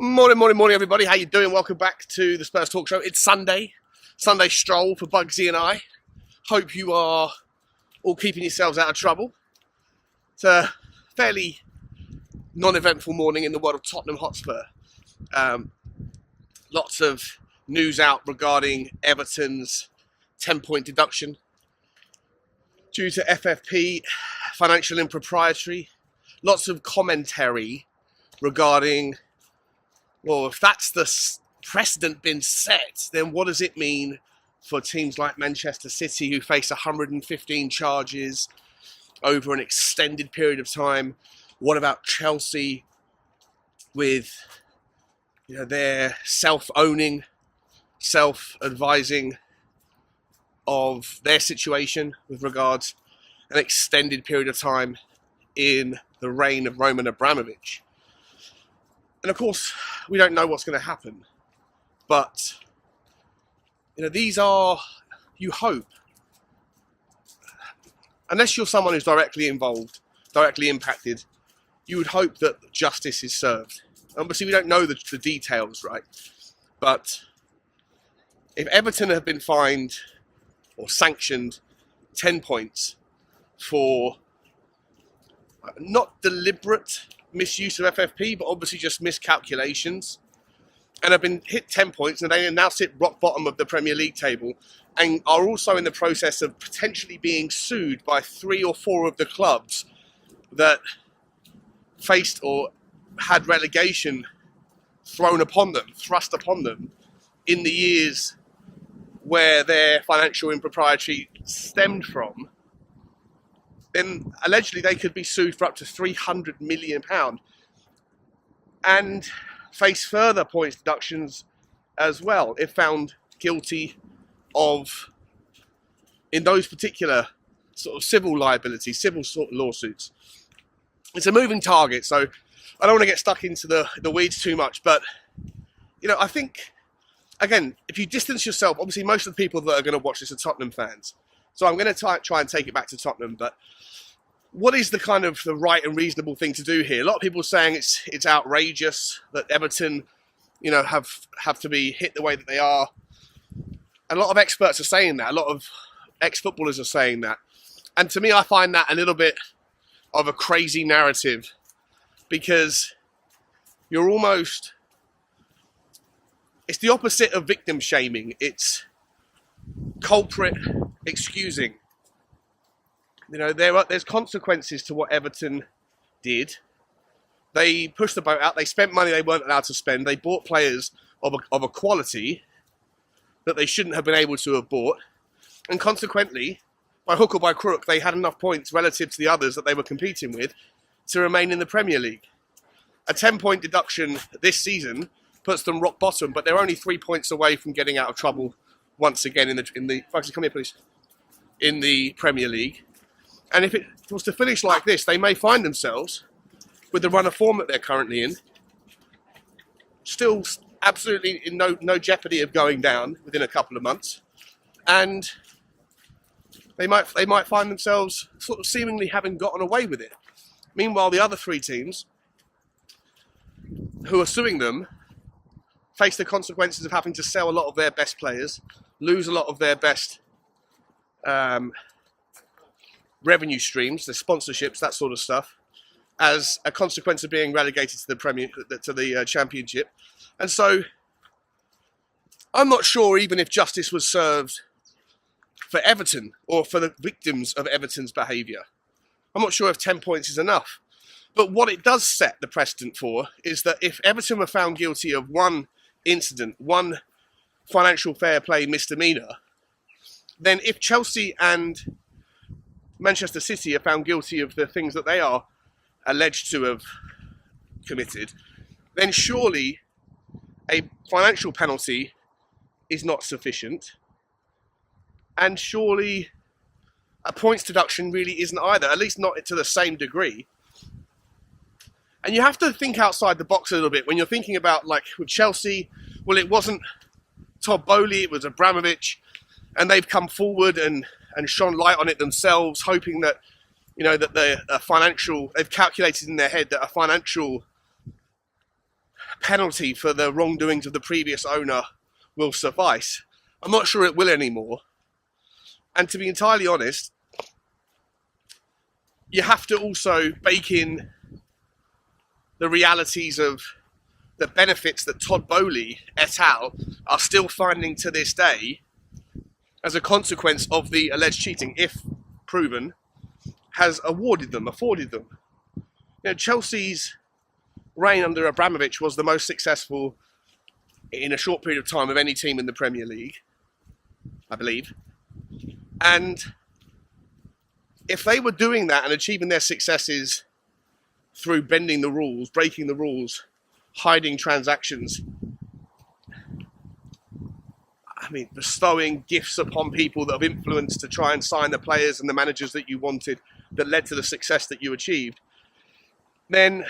Morning, everybody. How you doing? Welcome back to the Spurs Talk Show. It's Sunday stroll for Bugsy and I. Hope you are all keeping yourselves out of trouble. It's a fairly non-eventful morning in the world of Tottenham Hotspur. Lots of news out regarding Everton's 10-point deduction due to FFP, financial impropriety. Lots of commentary regarding, well, if that's the precedent been set, then what does it mean for teams like Manchester City, who face 115 charges over an extended period of time? What about Chelsea with, their self-owning, self-advising of their situation with regards an extended period of time in the reign of Roman Abramovich? And of course, we don't know what's going to happen. But, these are, you hope, unless you're someone who's directly involved, directly impacted, you would hope that justice is served. Obviously, we don't know the details, right? But if Everton have been fined or sanctioned 10 points for not deliberate misuse of FFP, but obviously just miscalculations, and have been hit 10 points, and they now sit rock bottom of the Premier League table, and are also in the process of potentially being sued by 3 or 4 of the clubs that faced or had relegation thrust upon them in the years where their financial impropriety stemmed from, then allegedly they could be sued for up to £300 million and face further points deductions as well if found guilty of, in those particular sort of civil liabilities, civil sort of lawsuits. It's a moving target, so I don't want to get stuck into the weeds too much, but I think, again, if you distance yourself, obviously most of the people that are going to watch this are Tottenham fans, so I'm going to try and take it back to Tottenham. But what is the right and reasonable thing to do here? A lot of people are saying it's outrageous that Everton, have to be hit the way that they are. And a lot of experts are saying that. A lot of ex-footballers are saying that. And to me, I find that a little bit of a crazy narrative, because it's the opposite of victim shaming. It's culprit excusing. There's consequences to what Everton did. They pushed the boat out. They spent money they weren't allowed to spend. They bought players of a quality that they shouldn't have been able to have bought. And consequently, by hook or by crook, they had enough points relative to the others that they were competing with to remain in the Premier League. A 10-point deduction this season puts them rock bottom, but they're only 3 points away from getting out of trouble once again in the Foxy, come here, please, in the Premier League. And if it was to finish like this, they may find themselves, with the run of form that they're currently in, still absolutely in no jeopardy of going down within a couple of months. And they might find themselves sort of seemingly having gotten away with it. Meanwhile, the other 3 teams who are suing them face the consequences of having to sell a lot of their best players, lose a lot of their best revenue streams, the sponsorships, that sort of stuff, as a consequence of being relegated to the Championship. And so, I'm not sure even if justice was served for Everton or for the victims of Everton's behaviour. I'm not sure if 10 points is enough. But what it does set the precedent for is that if Everton were found guilty of one incident, one financial fair play misdemeanour, then if Chelsea and Manchester City are found guilty of the things that they are alleged to have committed, then surely a financial penalty is not sufficient, and surely a points deduction really isn't either, at least not to the same degree. And you have to think outside the box a little bit when you're thinking about, like, with Chelsea, well, it wasn't Todd Boehly, it was Abramovich, and they've come forward and shone light on it themselves, hoping that, that they've calculated in their head that a financial penalty for the wrongdoings of the previous owner will suffice. I'm not sure it will anymore. And to be entirely honest, you have to also bake in the realities of the benefits that Todd Boehly et al. Are still finding to this day as a consequence of the alleged cheating, if proven, has afforded them. Chelsea's reign under Abramovich was the most successful in a short period of time of any team in the Premier League, I believe. And if they were doing that and achieving their successes through bending the rules, breaking the rules, hiding transactions, bestowing gifts upon people that have influence to try and sign the players and the managers that you wanted that led to the success that you achieved, then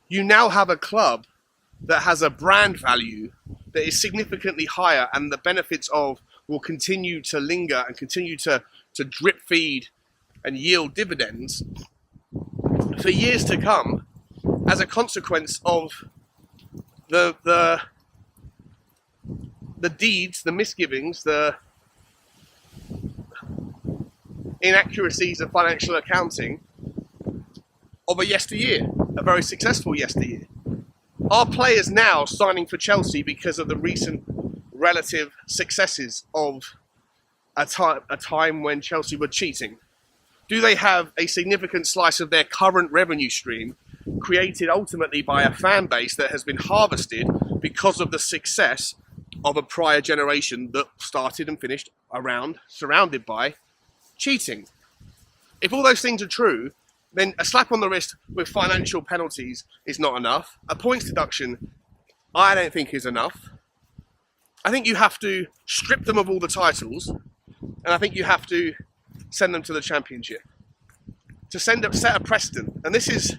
you now have a club that has a brand value that is significantly higher, and the benefits of will continue to linger and continue to drip feed and yield dividends for years to come as a consequence of the deeds, the misgivings, the inaccuracies of financial accounting of a yesteryear, a very successful yesteryear. Are players now signing for Chelsea because of the recent relative successes of a time when Chelsea were cheating? Do they have a significant slice of their current revenue stream created ultimately by a fan base that has been harvested because of the success of a prior generation that started and finished around, surrounded by cheating? If all those things are true, then a slap on the wrist with financial penalties is not enough. A points deduction, I don't think, is enough. I think you have to strip them of all the titles, and I think you have to send them to the Championship to set a precedent. And this is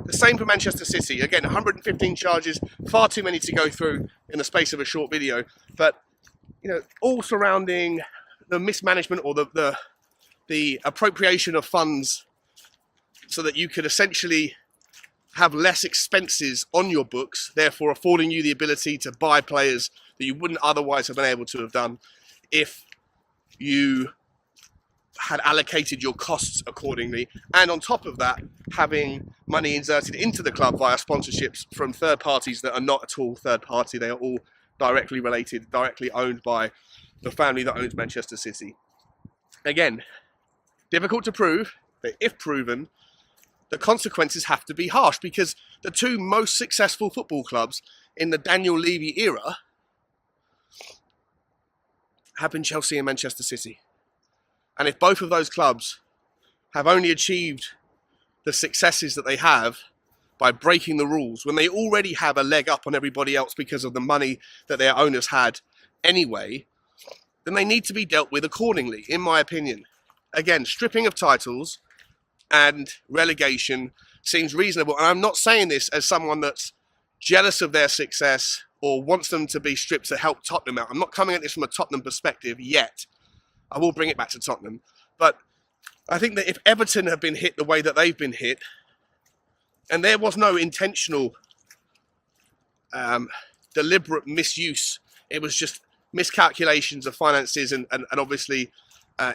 the same for Manchester City. Again, 115 charges, far too many to go through in the space of a short video, but all surrounding the mismanagement or the appropriation of funds so that you could essentially have less expenses on your books, therefore affording you the ability to buy players that you wouldn't otherwise have been able to have done if you had allocated your costs accordingly. And on top of that, having money inserted into the club via sponsorships from third parties that are not at all third party. They are all directly related, directly owned by the family that owns Manchester City. Again, difficult to prove, but if proven, the consequences have to be harsh, because the two most successful football clubs in the Daniel Levy era have been Chelsea and Manchester City. And if both of those clubs have only achieved the successes that they have by breaking the rules, when they already have a leg up on everybody else because of the money that their owners had anyway, then they need to be dealt with accordingly, in my opinion. Again, stripping of titles and relegation seems reasonable. And I'm not saying this as someone that's jealous of their success or wants them to be stripped to help Tottenham out. I'm not coming at this from a Tottenham perspective yet. I will bring it back to Tottenham. But I think that if Everton have been hit the way that they've been hit, and there was no intentional, deliberate misuse, it was just miscalculations of finances and obviously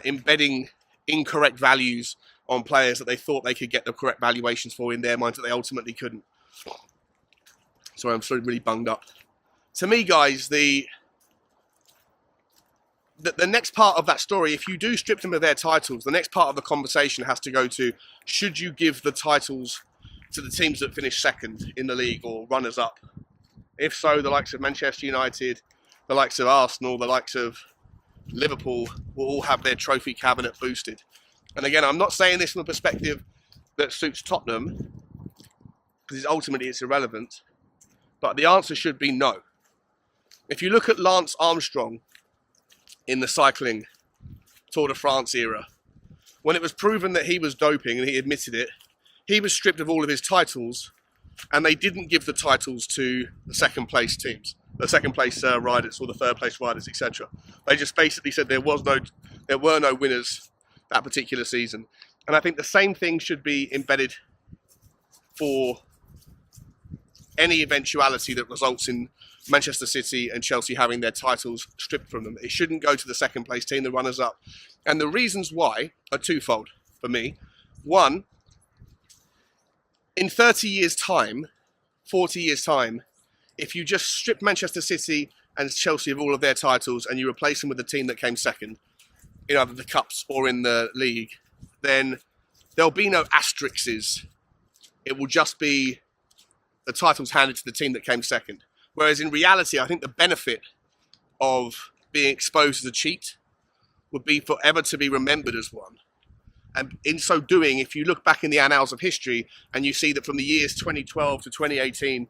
embedding incorrect values on players that they thought they could get the correct valuations for in their minds that they ultimately couldn't. Sorry, I'm sort of really bunged up. To me, guys, the next part of that story, if you do strip them of their titles, the next part of the conversation has to go to, should you give the titles to the teams that finish second in the league or runners-up? If so, the likes of Manchester United, the likes of Arsenal, the likes of Liverpool will all have their trophy cabinet boosted. And again, I'm not saying this from a perspective that suits Tottenham, because ultimately it's irrelevant, but the answer should be no. If you look at Lance Armstrong in the cycling Tour de France era, when it was proven that he was doping and he admitted it, he was stripped of all of his titles, and they didn't give the titles to the second place teams, the second place riders or the third place riders, etc. They just basically said there were no winners that particular season. And I think the same thing should be embedded for any eventuality that results in Manchester City and Chelsea having their titles stripped from them. It shouldn't go to the second place team, the runners-up. And the reasons why are twofold for me. One, in 30 years' time, 40 years' time, if you just strip Manchester City and Chelsea of all of their titles and you replace them with the team that came second, in either the Cups or in the league, then there'll be no asterisks. It will just be the titles handed to the team that came second. Whereas in reality, I think the benefit of being exposed as a cheat would be forever to be remembered as one. And in so doing, if you look back in the annals of history and you see that from the years 2012 to 2018,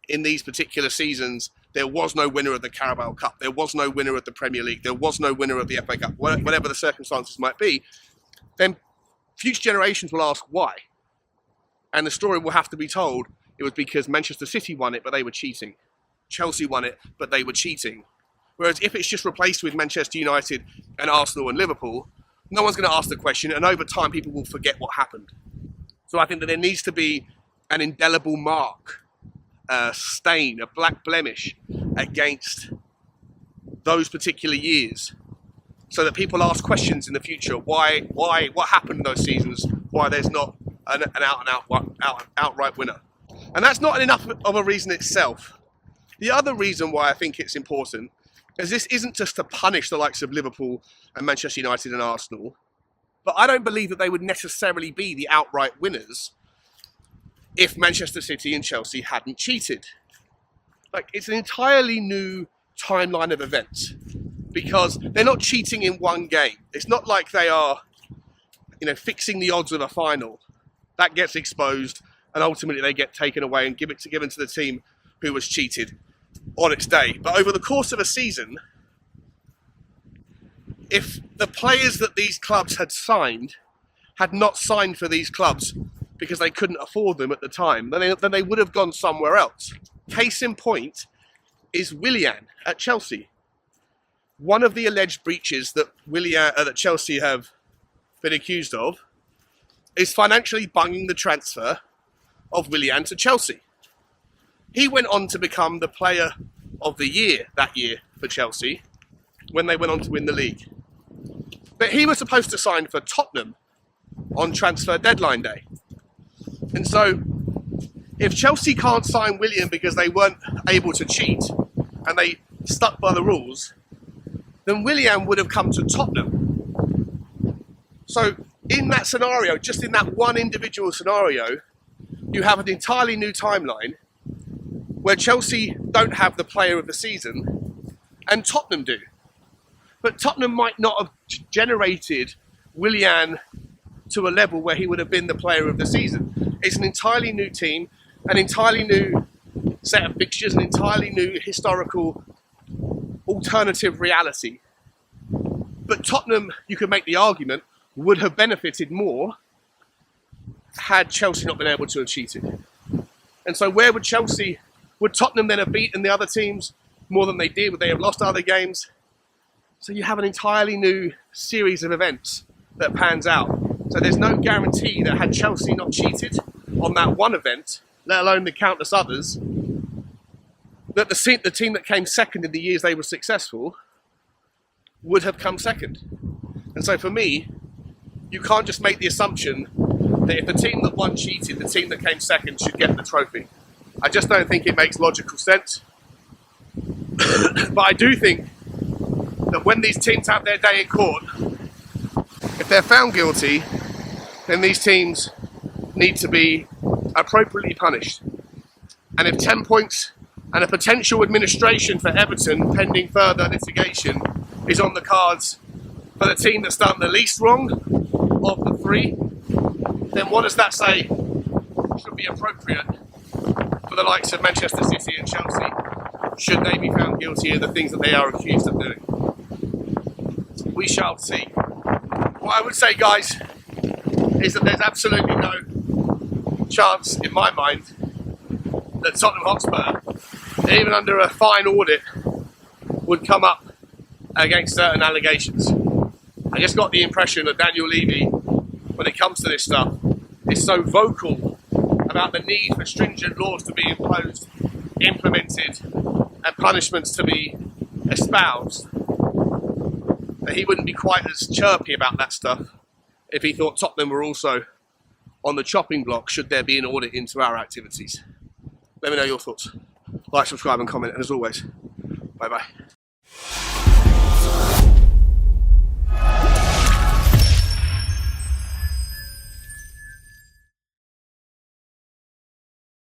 in these particular seasons, there was no winner of the Carabao Cup, there was no winner of the Premier League, there was no winner of the FA Cup, whatever the circumstances might be, then future generations will ask why. And the story will have to be told, it was because Manchester City won it, but they were cheating. Chelsea won it, but they were cheating. Whereas if it's just replaced with Manchester United and Arsenal and Liverpool, no one's going to ask the question, and over time people will forget what happened. So I think that there needs to be an indelible mark, a stain, a black blemish against those particular years, so that people ask questions in the future. Why, what happened in those seasons? Why there's not an outright winner? And that's not enough of a reason itself. The other reason why I think it's important is this isn't just to punish the likes of Liverpool and Manchester United and Arsenal, but I don't believe that they would necessarily be the outright winners if Manchester City and Chelsea hadn't cheated. Like, it's an entirely new timeline of events because they're not cheating in one game. It's not like they are, fixing the odds of a final. That gets exposed and ultimately they get taken away and given to the team who was cheated on its day. But over the course of a season, if the players that these clubs had signed had not signed for these clubs because they couldn't afford them at the time, then they would have gone somewhere else. Case in point is Willian at Chelsea. One of the alleged breaches that Chelsea have been accused of is financially bunging the transfer of Willian to Chelsea. He went on to become the player of the year that year for Chelsea when they went on to win the league. But he was supposed to sign for Tottenham on transfer deadline day. And so if Chelsea can't sign Willian because they weren't able to cheat and they stuck by the rules, then Willian would have come to Tottenham. So in that scenario, just in that one individual scenario, you have an entirely new timeline where Chelsea don't have the player of the season and Tottenham do. But Tottenham might not have generated Willian to a level where he would have been the player of the season. It's an entirely new team, an entirely new set of fixtures, an entirely new historical alternative reality. But Tottenham, you could make the argument, would have benefited more had Chelsea not been able to have cheated. And so where would Tottenham then have beaten the other teams more than they did? Would they have lost other games? So you have an entirely new series of events that pans out. So there's no guarantee that had Chelsea not cheated on that one event, let alone the countless others, that the team that came second in the years they were successful would have come second. And so for me, you can't just make the assumption that if the team that won cheated, the team that came second should get the trophy. I just don't think it makes logical sense. But I do think that when these teams have their day in court, if they're found guilty, then these teams need to be appropriately punished. And if 10 points and a potential administration for Everton pending further litigation is on the cards for the team that's done the least wrong of the three, then what does that say should be appropriate for the likes of Manchester City and Chelsea, should they be found guilty of the things that they are accused of doing? We shall see. What I would say, guys, is that there's absolutely no chance in my mind that Tottenham Hotspur, even under a fine audit, would come up against certain allegations. I just got the impression that Daniel Levy, when it comes to this stuff, is so vocal about the need for stringent laws to be imposed, implemented, and punishments to be espoused, that he wouldn't be quite as chirpy about that stuff if he thought Tottenham were also on the chopping block should there be an audit into our activities. Let me know your thoughts. Like, subscribe and comment, and as always, bye bye.